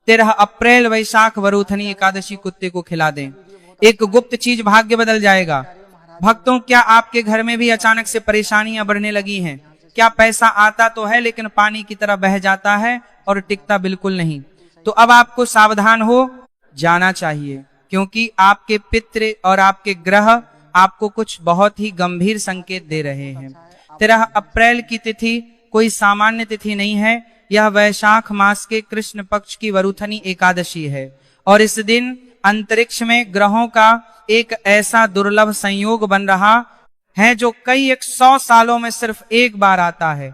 13 अप्रैल वैशाख वरुथनी एकादशी कुत्ते को खिला दें। एक गुप्त चीज, भाग्य बदल जाएगा। भक्तों, क्या आपके घर में भी अचानक से परेशानियां बढ़ने लगी हैं? क्या पैसा आता तो है लेकिन पानी की तरह बह जाता है और टिकता बिल्कुल नहीं? तो अब आपको सावधान हो जाना चाहिए, क्योंकि आपके पितृ और आपके ग्रह आपको कुछ बहुत ही गंभीर संकेत दे रहे हैं। 13 अप्रैल की तिथि कोई सामान्य तिथि नहीं है। यह वैशाख मास के कृष्ण पक्ष की वरुथनी एकादशी है और इस दिन अंतरिक्ष में ग्रहों का एक ऐसा दुर्लभ संयोग बन रहा है जो कई 100 सालों में सिर्फ एक बार आता है।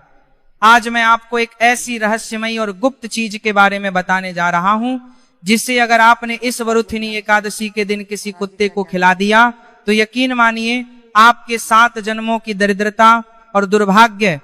आज मैं आपको एक ऐसी रहस्यमयी और गुप्त चीज के बारे में बताने जा रहा हूं, जिसे अगर आपने इस वरुथनी एकादशी के दिन किसी कुत्ते को खिला दिया तो यकीन मानिए आपके 7 जन्मों की दरिद्रता और दुर्भाग्य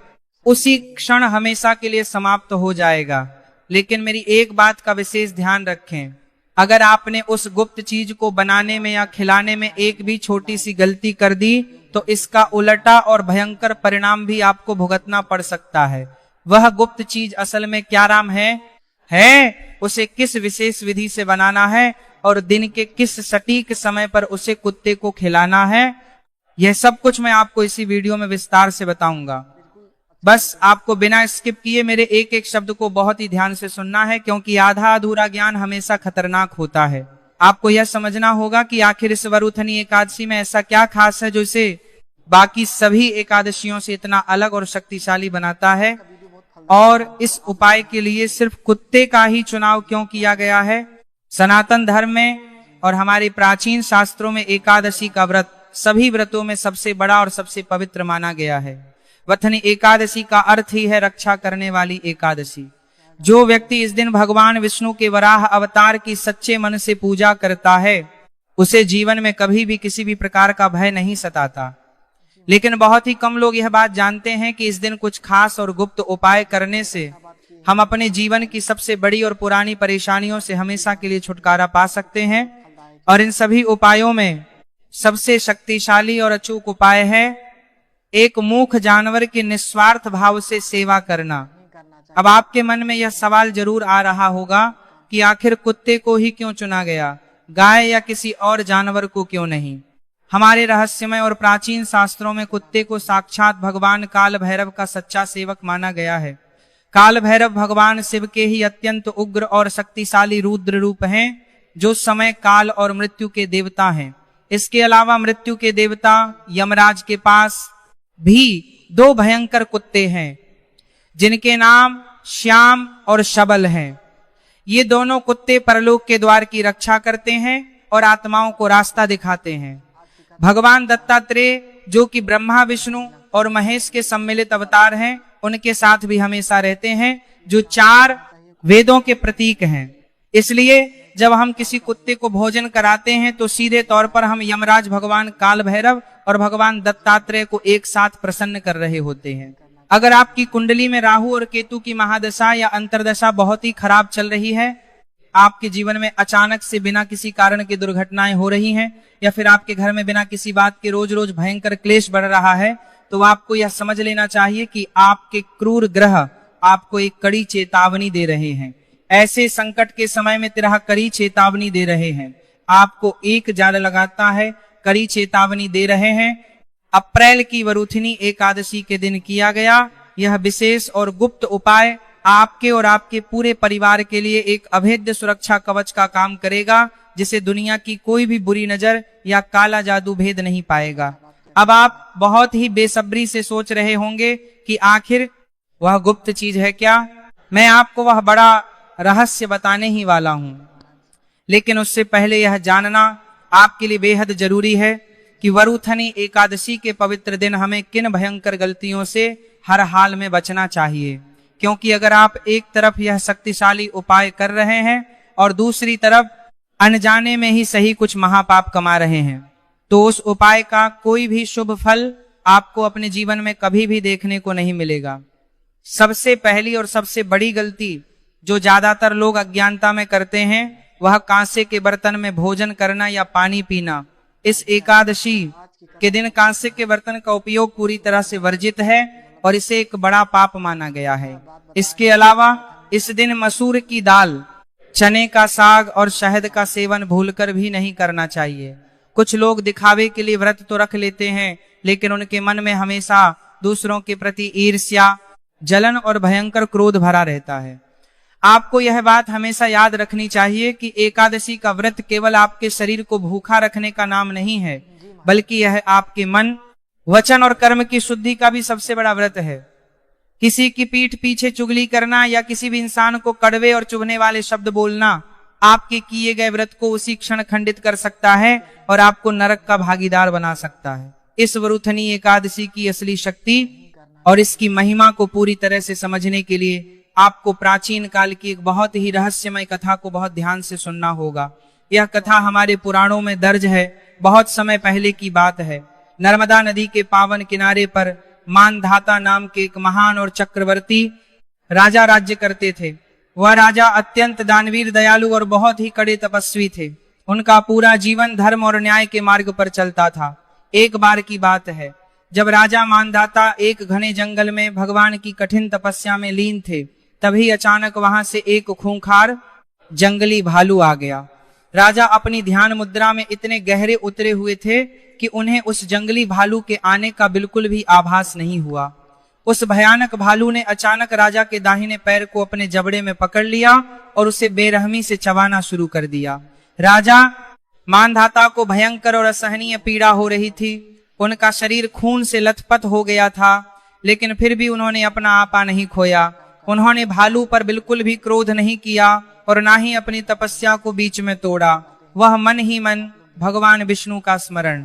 उसी क्षण हमेशा के लिए समाप्त हो जाएगा। लेकिन मेरी एक बात का विशेष ध्यान रखें, अगर आपने उस गुप्त चीज को बनाने में या खिलाने में एक भी छोटी सी गलती कर दी तो इसका उलटा और भयंकर परिणाम भी आपको भुगतना पड़ सकता है। वह गुप्त चीज असल में क्या राम है उसे किस विशेष विधि से बनाना है और दिन के किस सटीक समय पर उसे कुत्ते को खिलाना है, यह सब कुछ मैं आपको इसी वीडियो में विस्तार से बताऊंगा। बस आपको बिना स्किप किए मेरे एक एक शब्द को बहुत ही ध्यान से सुनना है, क्योंकि आधा अधूरा ज्ञान हमेशा खतरनाक होता है। आपको यह समझना होगा कि आखिर इस वरुथनी एकादशी में ऐसा क्या खास है जो इसे बाकी सभी एकादशियों से इतना अलग और शक्तिशाली बनाता है, और इस उपाय के लिए सिर्फ कुत्ते का ही चुनाव क्यों किया गया है। सनातन धर्म में और हमारे प्राचीन शास्त्रों में एकादशी का व्रत सभी व्रतों में सबसे बड़ा और सबसे पवित्र माना गया है। वथनी एकादशी का अर्थ ही है रक्षा करने वाली एकादशी। जो व्यक्ति इस दिन भगवान विष्णु के वराह अवतार की सच्चे मन से पूजा करता है उसे जीवन में कभी भी किसी भी प्रकार का भय नहीं सताता। लेकिन बहुत ही कम लोग यह बात जानते हैं कि इस दिन कुछ खास और गुप्त उपाय करने से हम अपने जीवन की सबसे बड़ी और पुरानी परेशानियों से हमेशा के लिए छुटकारा पा सकते हैं। और इन सभी उपायों में सबसे शक्तिशाली और अचूक उपाय है एक मूक जानवर की निस्वार्थ भाव से सेवा करना। अब आपके मन में यह सवाल जरूर आ रहा होगा कि आखिर कुत्ते को ही क्यों चुना गया, गाय या किसी और जानवर को क्यों नहीं। हमारे रहस्यमय और प्राचीन शास्त्रों में कुत्ते को साक्षात भगवान काल भैरव का सच्चा सेवक माना गया है। काल भैरव भगवान शिव के ही अत्यंत उग्र और शक्तिशाली रुद्र रूप हैं, जो समय, काल और मृत्यु के देवता हैं। इसके अलावा मृत्यु के देवता यमराज के पास भी 2 भयंकर कुत्ते हैं, जिनके नाम श्याम और शबल हैं। ये दोनों कुत्ते परलोक के द्वार की रक्षा करते हैं और आत्माओं को रास्ता दिखाते हैं। भगवान दत्तात्रेय, जो कि ब्रह्मा, विष्णु और महेश के सम्मिलित अवतार हैं, उनके साथ भी हमेशा रहते हैं, जो 4 वेदों के प्रतीक हैं। इसलिए जब हम किसी कुत्ते को भोजन कराते हैं तो सीधे तौर पर हम यमराज भगवान काल भैरव और भगवान दत्तात्रेय को एक साथ प्रसन्न कर रहे होते हैं। अगर आपकी कुंडली में राहु और केतु की महादशा या अंतरदशा बहुत ही खराब चल रही है, आपके जीवन में अचानक से बिना किसी कारण की दुर्घटनाएं हो रही हैं, या फिर आपके घर में बिना किसी बात के रोज रोज भयंकर क्लेश बढ़ रहा है, तो आपको यह समझ लेना चाहिए कि आपके क्रूर ग्रह आपको एक कड़ी चेतावनी दे रहे हैं। ऐसे संकट के समय में 13 कड़ी चेतावनी दे रहे हैं। आपको एक जाल लगाता है, कड़ी चेतावनी दे रहे हैं। अप्रैल की वरुथनी एकादशी के दिन किया गया यह विशेष और गुप्त उपाय आपके और आपके पूरे परिवार के लिए एक अभेद्य सुरक्षा कवच का काम करेगा, जिसे दुनिया की कोई भी बुरी नजर या काला जादू भेद नहीं पाएगा। अब आप बहुत ही बेसब्री से सोच रहे होंगे कि आखिर वह गुप्त चीज है क्या। मैं आपको वह बड़ा रहस्य बताने ही वाला हूं, लेकिन उससे पहले यह जानना आपके लिए बेहद जरूरी है कि वरुथनी एकादशी के पवित्र दिन हमें किन भयंकर गलतियों से हर हाल में बचना चाहिए। क्योंकि अगर आप एक तरफ यह शक्तिशाली उपाय कर रहे हैं और दूसरी तरफ अनजाने में ही सही कुछ महापाप कमा रहे हैं, तो उस उपाय का कोई भी शुभ फल आपको अपने जीवन में कभी भी देखने को नहीं मिलेगा। सबसे पहली और सबसे बड़ी गलती जो ज्यादातर लोग अज्ञानता में करते हैं वह कांसे के बर्तन में भोजन करना या पानी पीना। इस एकादशी के दिन कांसे के बर्तन का उपयोग पूरी तरह से वर्जित है और इसे एक बड़ा पाप माना गया है। इसके अलावा इस दिन मसूर की दाल चने का साग और शहद का सेवन भूलकर भी नहीं करना चाहिए। कुछ लोग दिखावे के लिए व्रत तो रख लेते हैं, लेकिन उनके मन में हमेशा दूसरों के प्रति ईर्ष्या, जलन और भयंकर क्रोध भरा रहता है। आपको यह बात हमेशा याद रखनी चाहिए कि एकादशी का व्रत केवल आपके शरीर को भूखा रखने का नाम नहीं है, बल्कि यह आपके मन, वचन और कर्म की शुद्धि का भी सबसे बड़ा व्रत है। किसी की पीठ पीछे चुगली करना या किसी भी इंसान को कड़वे और चुभने वाले शब्द बोलना आपके किए गए व्रत को उसी क्षण खंडित कर सकता है और आपको नरक का भागीदार बना सकता है। इस वरुथनी एकादशी की असली शक्ति और इसकी महिमा को पूरी तरह से समझने के लिए आपको प्राचीन काल की एक बहुत ही रहस्यमय कथा को बहुत ध्यान से सुनना होगा। यह कथा हमारे पुराणों में दर्ज है, बहुत समय पहले की बात है। नर्मदा नदी के पावन किनारे पर मानधाता नाम के एक महान और चक्रवर्ती राजा राज्य करते थे। वह राजा अत्यंत दानवीर, दयालु और बहुत ही कड़े तपस्वी थे। उनका पूरा जीवन धर्म और न्याय के मार्ग पर चलता था। एक बार की बात है, जब राजा मानधाता एक घने जंगल में भगवान की कठिन तपस्या में लीन थे, तभी अचानक वहां से एक खूंखार जंगली भालू आ गया। राजा अपनी ध्यान मुद्रा में इतने गहरे उतरे हुए थे कि उन्हें उस जंगली भालू के आने का बिल्कुल भी आभास नहीं हुआ। उस भयानक भालू ने अचानक राजा के दाहिने पैर को अपने जबड़े में पकड़ लिया और उसे बेरहमी से चबाना शुरू कर दिया। राजा मानधाता को भयंकर और असहनीय पीड़ा हो रही थी। उनका शरीर खून से लथपथ हो गया था, लेकिन फिर भी उन्होंने अपना आपा नहीं खोया। उन्होंने भालू पर बिल्कुल भी क्रोध नहीं किया और ना ही अपनी तपस्या को बीच में तोड़ा। वह मन ही मन भगवान विष्णु का स्मरण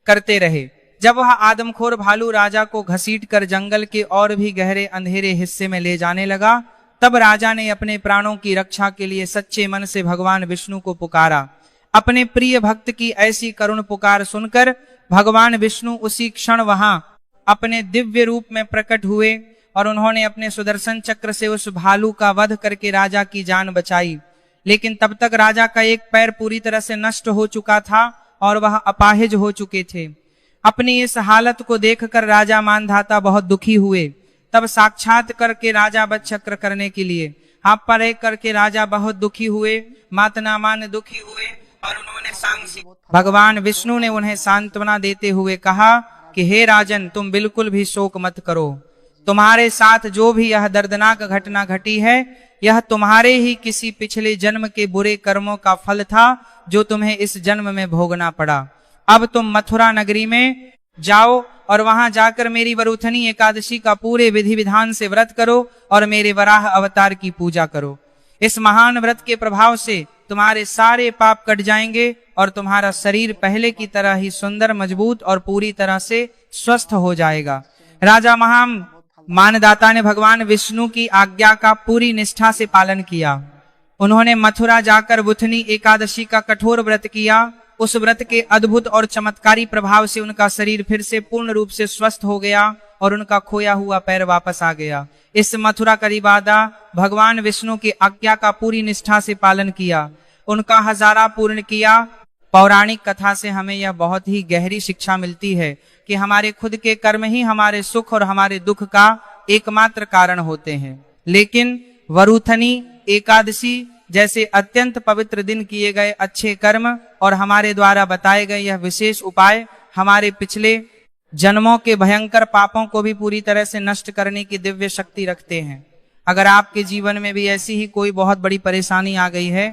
करते रहे। जब वह आदमखोर भालू राजा को घसीटकर जंगल के और भी गहरे अंधेरे हिस्से में ले जाने लगा, तब राजा ने अपने प्राणों की रक्षा के लिए सच्चे मन से भगवान विष्णु को पुकारा। अपने प्रिय भक्त की ऐसी करुण पुकार सुनकर भगवान विष्णु उसी क्षण वहां अपने दिव्य रूप में प्रकट हुए और उन्होंने अपने सुदर्शन चक्र से उस भालू का वध करके राजा की जान बचाई। लेकिन तब तक राजा का एक पैर पूरी तरह से नष्ट हो चुका था और वह अपाहिज हो चुके थे। अपनी इस हालत को देखकर राजा मानधाता बहुत दुखी हुए। तब साक्षात करके राजा वध चक्र करने के लिए आप पर एक करके राजा बहुत दुखी हुए, मातनामान दुखी हुए और उन्होंने सांसी भगवान विष्णु ने उन्हें सांत्वना देते हुए कहा कि हे राजन, तुम बिल्कुल भी शोक मत करो। तुम्हारे साथ जो भी यह दर्दनाक घटना घटी है, यह तुम्हारे ही किसी पिछले जन्म के बुरे कर्मों का फल था जो तुम्हें इस जन्म में भोगना पड़ा। अब तुम मथुरा नगरी में जाओ और वहां जाकर मेरी वरुथनी एकादशी का पूरे विधि विधान से व्रत करो और मेरे वराह अवतार की पूजा करो। इस महान व्रत के प्रभाव से तुम्हारे सारे पाप कट जाएंगे और तुम्हारा शरीर पहले की तरह ही सुंदर, मजबूत और पूरी तरह से स्वस्थ हो जाएगा। राजा महान मानदाता ने भगवान विष्णु की आज्ञा का पूरी निष्ठा से पालन किया। उन्होंने मथुरा जाकर वरुथनी एकादशी का कठोर व्रत किया। उस व्रत के अद्भुत और चमत्कारी प्रभाव से उनका शरीर फिर से पूर्ण रूप से स्वस्थ हो गया और उनका खोया हुआ पैर वापस आ गया। इस मथुरा करीबादा भगवान विष्णु की आज्ञा का पूरी निष्ठा से पालन किया, उनका हजारा पूर्ण किया। पौराणिक कथा से हमें यह बहुत ही गहरी शिक्षा मिलती है कि हमारे खुद के कर्म ही हमारे सुख और हमारे दुख का एकमात्र कारण होते हैं। लेकिन वरुथनी एकादशी जैसे अत्यंत पवित्र दिन किए गए अच्छे कर्म और हमारे द्वारा बताए गए यह विशेष उपाय हमारे पिछले जन्मों के भयंकर पापों को भी पूरी तरह से नष्ट करने की दिव्य शक्ति रखते हैं। अगर आपके जीवन में भी ऐसी ही कोई बहुत बड़ी परेशानी आ गई है,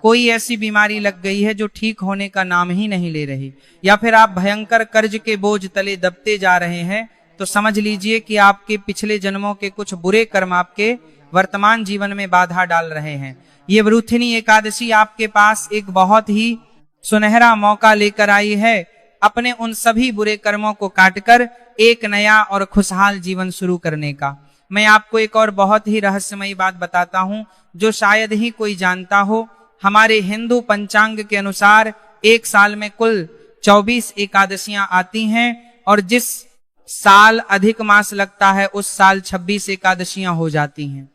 कोई ऐसी बीमारी लग गई है जो ठीक होने का नाम ही नहीं ले रही, या फिर आप भयंकर कर्ज के बोझ तले दबते जा रहे हैं, तो समझ लीजिए कि आपके पिछले जन्मों के कुछ बुरे कर्म आपके वर्तमान जीवन में बाधा डाल रहे हैं। ये वरुथनी एकादशी आपके पास एक बहुत ही सुनहरा मौका लेकर आई है अपने उन सभी बुरे कर्मों को काटकर एक नया और खुशहाल जीवन शुरू करने का। मैं आपको एक और बहुत ही रहस्यमयी बात बताता हूँ जो शायद ही कोई जानता हो। हमारे हिंदू पंचांग के अनुसार एक साल में कुल 24 एकादशियां आती हैं और जिस साल अधिक मास लगता है उस साल 26 एकादशियां हो जाती हैं।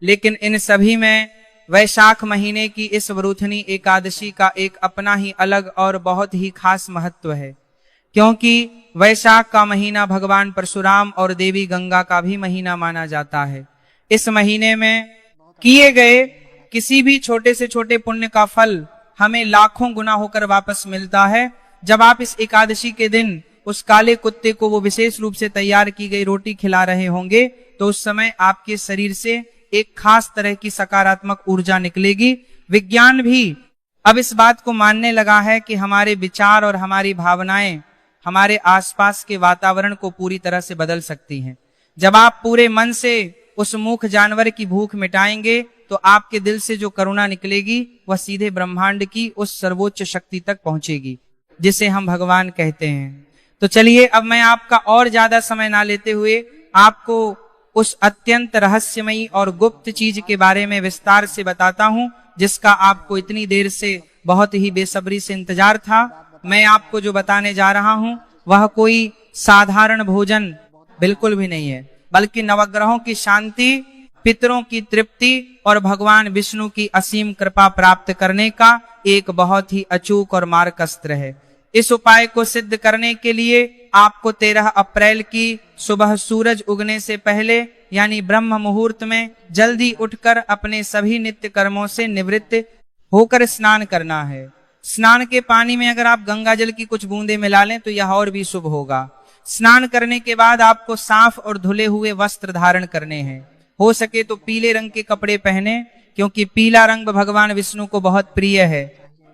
लेकिन इन सभी में वैशाख महीने की इस वरुथनी एकादशी का एक अपना ही अलग और बहुत ही खास महत्व है, क्योंकि वैशाख का महीना भगवान परशुराम और देवी गंगा का भी महीना माना जाता है। इस महीने में किए गए किसी भी छोटे से छोटे पुण्य का फल हमें लाखों गुना होकर वापस मिलता है। जब आप इस एकादशी के दिन उस काले कुत्ते को वो विशेष रूप से तैयार की गई रोटी खिला रहे होंगे तो उस समय आपके शरीर से एक खास तरह की सकारात्मक ऊर्जा निकलेगी। विज्ञान भी अब इस बात को मानने लगा है कि हमारे विचार और हमारी भावनाएं हमारे आसपास के वातावरण को पूरी तरह से बदल सकती हैं। जब आप पूरे मन से उस मूक जानवर की भूख मिटाएंगे तो आपके दिल से जो करुणा निकलेगी वह सीधे ब्रह्मांड की उस सर्वोच्च शक्ति तक पहुंचेगी जिसे हम भगवान कहते हैं। तो चलिए अब मैं आपका और ज्यादा समय ना लेते हुए आपको उस अत्यंत रहस्यमयी और गुप्त चीज के बारे में विस्तार से बताता हूं जिसका आपको इतनी देर से बहुत ही बेसब्री से इंतजार था। मैं आपको जो बताने जा रहा हूं वह कोई साधारण भोजन बिल्कुल भी नहीं है, बल्कि नवग्रहों की शांति, पितरों की तृप्ति और भगवान विष्णु की असीम कृपा प्राप्त करने का एक बहुत ही अचूक और मार्ग अस्त्र है। इस उपाय को सिद्ध करने के लिए आपको 13 अप्रैल की सुबह सूरज उगने से पहले यानी ब्रह्म मुहूर्त में जल्दी उठकर अपने सभी नित्य कर्मों से निवृत्त होकर स्नान करना है। स्नान के पानी में अगर आप गंगा जल की कुछ बूंदें मिला लें तो यह और भी शुभ होगा। स्नान करने के बाद आपको साफ और धुले हुए वस्त्र धारण करने हैं। हो सके तो पीले रंग के कपड़े पहने, क्योंकि पीला रंग भगवान विष्णु को बहुत प्रिय है।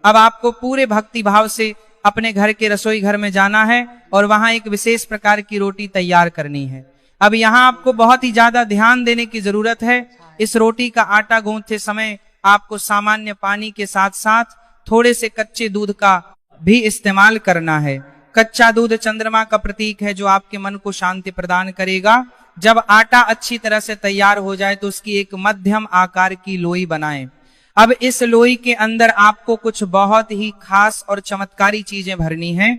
अब आपको पूरे भक्ति भाव से अपने घर के रसोई घर में जाना है और वहां एक विशेष प्रकार की रोटी तैयार करनी है। अब यहाँ आपको बहुत ही ज्यादा ध्यान देने की जरूरत है। इस रोटी का आटा गूंथते समय आपको सामान्य पानी के साथ साथ थोड़े से कच्चे दूध का भी इस्तेमाल करना है। कच्चा दूध चंद्रमा का प्रतीक है जो आपके मन को शांति प्रदान करेगा। जब आटा अच्छी तरह से तैयार हो जाए तो उसकी एक मध्यम आकार की लोई बनाएं। अब इस लोई के अंदर आपको कुछ बहुत ही खास और चमत्कारी चीजें भरनी है।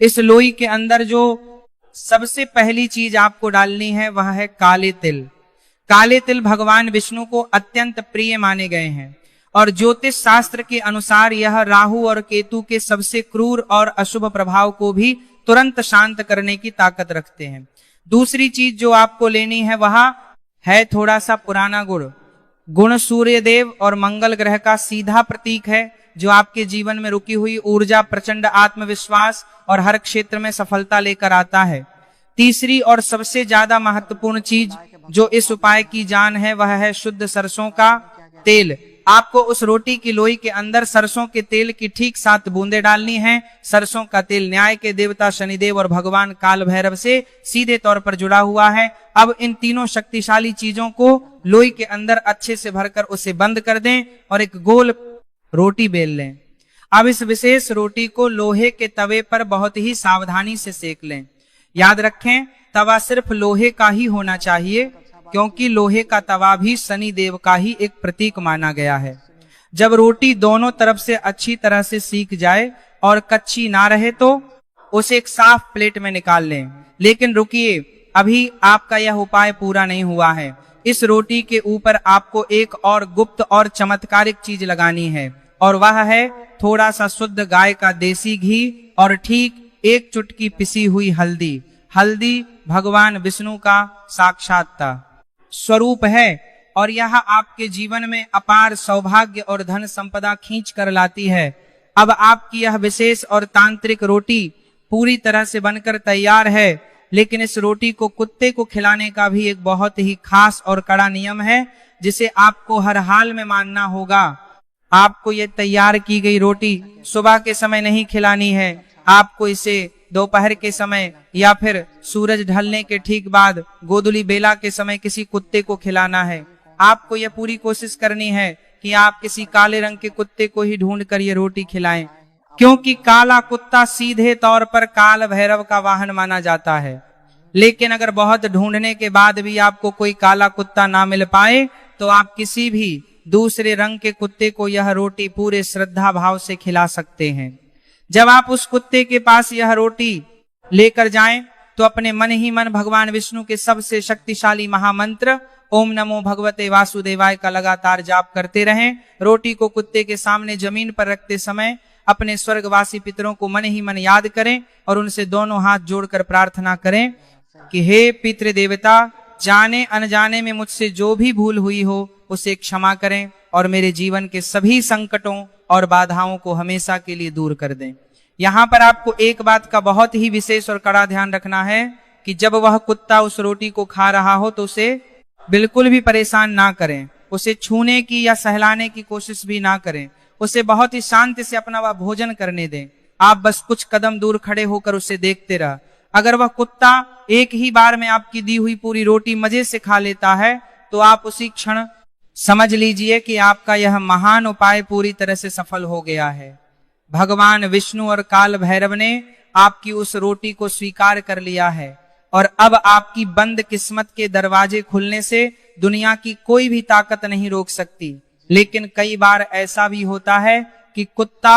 इस लोई के अंदर जो सबसे पहली चीज आपको डालनी है वह है काले तिल। काले तिल भगवान विष्णु को अत्यंत प्रिय माने गए हैं और ज्योतिष शास्त्र के अनुसार यह राहु और केतु के सबसे क्रूर और अशुभ प्रभाव को भी तुरंत शांत करने की ताकत रखते हैं। दूसरी चीज जो आपको लेनी है वह है थोड़ा सा पुराना गुड़। गुण सूर्य देव और मंगल ग्रह का सीधा प्रतीक है जो आपके जीवन में रुकी हुई ऊर्जा, प्रचंड आत्मविश्वास और हर क्षेत्र में सफलता लेकर आता है। तीसरी और सबसे ज्यादा महत्वपूर्ण चीज जो इस उपाय की जान है वह है शुद्ध सरसों का तेल। आपको उस रोटी की लोई के अंदर सरसों के तेल की ठीक 7 बूंदें डालनी हैं। सरसों का तेल न्याय के देवता शनिदेव और भगवान काल भैरव से सीधे तौर पर जुड़ा हुआ है। अब इन तीनों शक्तिशाली चीजों को लोई के अंदर अच्छे से भरकर उसे बंद कर दें और एक गोल रोटी बेल लें। अब इस विशेष रोटी को लोहे के तवे पर बहुत ही सावधानी से सेक लें। याद रखें, तवा सिर्फ लोहे का ही होना चाहिए, क्योंकि लोहे का तवा भी शनि देव का ही एक प्रतीक माना गया है। जब रोटी दोनों तरफ से अच्छी तरह से सीख जाए और कच्ची ना रहे तो उसे एक साफ प्लेट में निकाल लें। लेकिन रुकिए, अभी आपका यह उपाय पूरा नहीं हुआ है। इस रोटी के ऊपर आपको एक और गुप्त और चमत्कारिक चीज लगानी है और वह है थोड़ा सा शुद्ध गाय का देसी घी और ठीक 1 चुटकी पिसी हुई हल्दी। हल्दी भगवान विष्णु का साक्षात स्वरूप है और यह आपके जीवन में अपार सौभाग्य और धन संपदा खींच कर लाती है। अब आपकी यह विशेष और तांत्रिक रोटी पूरी तरह से बनकर तैयार है, लेकिन इस रोटी को कुत्ते को खिलाने का भी एक बहुत ही खास और कड़ा नियम है जिसे आपको हर हाल में मानना होगा। आपको ये तैयार की गई रोटी सुबह के समय नहीं खिलानी है। आपको इसे दोपहर के समय या फिर सूरज ढलने के ठीक बाद गोधूली बेला के समय किसी कुत्ते को खिलाना है। आपको यह पूरी कोशिश करनी है कि आप किसी काले रंग के कुत्ते को ही ढूंढ कर ये रोटी खिलाएं, क्योंकि काला कुत्ता सीधे तौर पर काल भैरव का वाहन माना जाता है। लेकिन अगर बहुत ढूंढने के बाद भी आपको कोई काला कुत्ता ना मिल पाए तो आप किसी भी दूसरे रंग के कुत्ते को यह रोटी पूरे श्रद्धा भाव से खिला सकते हैं। जब आप उस कुत्ते के पास यह रोटी लेकर जाएं तो अपने मन ही मन भगवान विष्णु के सबसे शक्तिशाली महामंत्र ओम नमो भगवते वासुदेवाय का लगातार जाप करते रहें। रोटी को कुत्ते के सामने जमीन पर रखते समय अपने स्वर्गवासी पितरों को मन ही मन याद करें और उनसे दोनों हाथ जोड़कर प्रार्थना करें कि हे पितृ देवता, जाने अनजाने में मुझसे जो भी भूल हुई हो उसे क्षमा करें और मेरे जीवन के सभी संकटों और बाधाओं को हमेशा के लिए दूर कर दें। यहाँ पर आपको एक बात का बहुत ही विशेष और कड़ा ध्यान रखना है कि जब वह कुत्ता उस रोटी को खा रहा हो तो उसे बिल्कुल भी परेशान ना करें, उसे छूने की या सहलाने की कोशिश भी ना करें, उसे बहुत ही शांति से अपना वह भोजन करने दें। आप बस कुछ कदम दूर खड़े होकर उसे देखते रह। अगर वह कुत्ता एक ही बार में आपकी दी हुई पूरी रोटी मजे से खा लेता है तो आप उसी क्षण समझ लीजिए कि आपका यह महान उपाय पूरी तरह से सफल हो गया है। भगवान विष्णु और काल भैरव ने आपकी उस रोटी को स्वीकार कर लिया है और अब आपकी बंद किस्मत के दरवाजे खुलने से दुनिया की कोई भी ताकत नहीं रोक सकती। लेकिन कई बार ऐसा भी होता है कि कुत्ता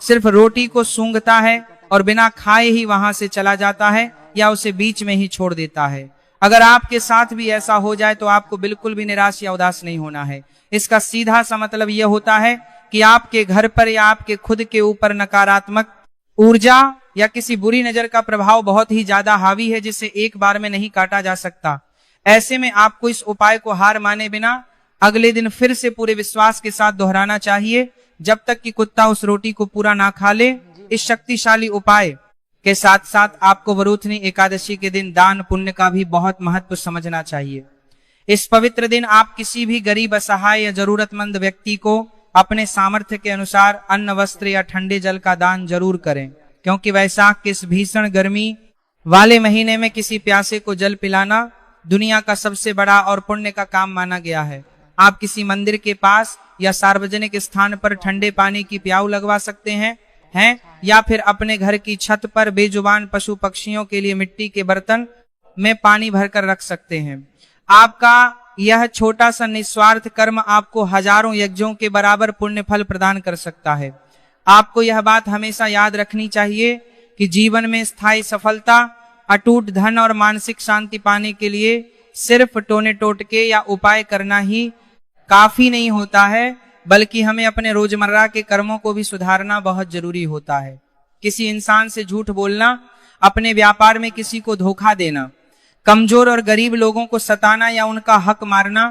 सिर्फ रोटी को सूंघता है और बिना खाए ही वहां से चला जाता है या उसे बीच में ही छोड़ देता है। अगर आपके साथ भी ऐसा हो जाए तो आपको बिल्कुल भी निराश या उदास नहीं होना है। इसका सीधा सा मतलब यह होता है कि आपके घर पर या आपके खुद के ऊपर नकारात्मक ऊर्जा या किसी बुरी नजर का प्रभाव बहुत ही ज्यादा हावी है जिसे एक बार में नहीं काटा जा सकता। ऐसे में आपको इस उपाय को हार माने बिना अगले दिन फिर से पूरे विश्वास के साथ दोहराना चाहिए जब तक कि कुत्ता उस रोटी को पूरा ना खा ले। इस शक्तिशाली उपाय के साथ साथ आपको वरूथनी एकादशी के दिन दान पुण्य का भी बहुत महत्व समझना चाहिए। इस पवित्र दिन आप किसी भी गरीब, असहाय या जरूरतमंद व्यक्ति को अपने सामर्थ्य के अनुसार अन्न, वस्त्र या ठंडे जल का दान जरूर करें, क्योंकि वैशाख के इस भीषण गर्मी वाले महीने में किसी प्यासे को जल पिलाना दुनिया का सबसे बड़ा और पुण्य का काम माना गया है। आप किसी मंदिर के पास या सार्वजनिक स्थान पर ठंडे पानी की प्याऊ लगवा सकते हैं या फिर अपने घर की छत पर बेजुबान पशु पक्षियों के लिए मिट्टी के बर्तन में पानी भरकर रख सकते हैं। आपका यह छोटा सा निस्वार्थ कर्म आपको हजारों यज्ञों के बराबर पुण्य फल प्रदान कर सकता है। आपको यह बात हमेशा याद रखनी चाहिए कि जीवन में स्थायी सफलता, अटूट धन और मानसिक शांति पाने के लिए सिर्फ टोने टोटके या उपाय करना ही काफी नहीं होता है, बल्कि हमें अपने रोजमर्रा के कर्मों को भी सुधारना बहुत जरूरी होता है। किसी इंसान से झूठ बोलना, अपने व्यापार में किसी को धोखा देना, कमजोर और गरीब लोगों को सताना या उनका हक मारना,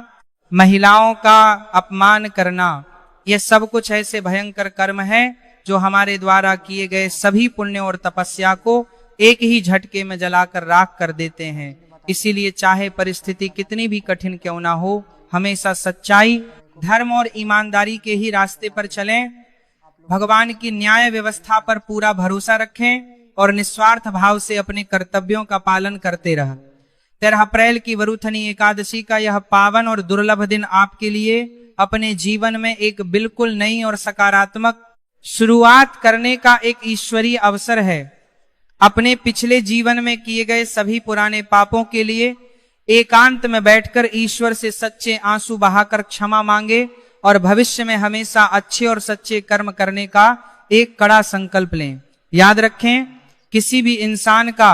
महिलाओं का अपमान करना, यह सब कुछ ऐसे भयंकर कर्म है जो हमारे द्वारा किए गए सभी पुण्य और तपस्या को एक ही झटके में जलाकर राख कर देते हैं। इसीलिए चाहे परिस्थिति कितनी भी कठिन क्यों ना हो, हमेशा सच्चाई, धर्म और ईमानदारी के ही रास्ते पर चलें, भगवान की न्याय व्यवस्था पर पूरा भरोसा रखें और निस्वार्थ भाव से अपने कर्तव्यों का पालन करते रहें। 13 अप्रैल की वरूथनी एकादशी का यह पावन और दुर्लभ दिन आपके लिए अपने जीवन में एक बिल्कुल नई और सकारात्मक शुरुआत करने का एक ईश्वरीय अवसर है। अपने पिछले जीवन में किए गए सभी पुराने पापों के लिए एकांत में बैठकर ईश्वर से सच्चे आंसू बहाकर क्षमा मांगे और भविष्य में हमेशा अच्छे और सच्चे कर्म करने का एक कड़ा संकल्प लें। याद रखें, किसी भी इंसान का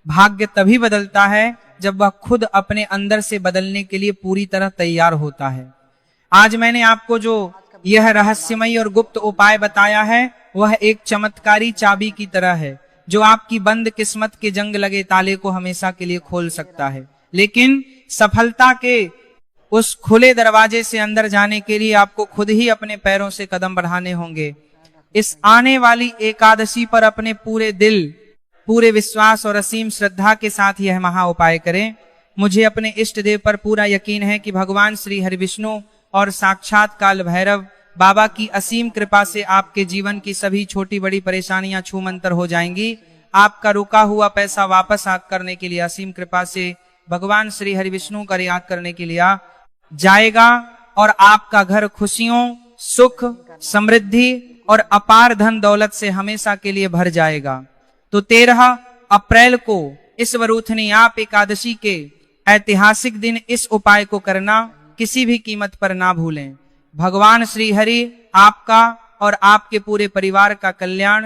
भाग्य तभी बदलता है जब वह खुद अपने अंदर से बदलने के लिए पूरी तरह तैयार होता है। आज मैंने आपको जो यह रहस्यमयी और गुप्त उपाय बताया है, वह एक चमत्कारी चाबी की तरह है जो आपकी बंद किस्मत के जंग लगे ताले को हमेशा के लिए खोल सकता है। लेकिन सफलता के उस खुले दरवाजे से अंदर जाने के लिए आपको खुद ही अपने पैरों से कदम बढ़ाने होंगे। इस आने वाली एकादशी पर अपने पूरे दिल, पूरे विश्वास और असीम श्रद्धा के साथ यह महा उपाय करें। मुझे अपने इष्ट देव पर पूरा यकीन है कि भगवान श्री हरि विष्णु और साक्षात काल भैरव बाबा की असीम कृपा से आपके जीवन की सभी छोटी बड़ी परेशानियां छूमंतर हो जाएंगी। आपका रुका हुआ पैसा वापस करने के लिए असीम कृपा से भगवान श्री हरि विष्णु का याद करने के लिए आ जाएगा और आपका घर खुशियों, सुख, समृद्धि और अपार धन दौलत से हमेशा के लिए भर जाएगा। तो 13 अप्रैल को इस वरूथनी आप एकादशी के ऐतिहासिक दिन इस उपाय को करना किसी भी कीमत पर ना भूलें। भगवान श्री हरि आपका और आपके पूरे परिवार का कल्याण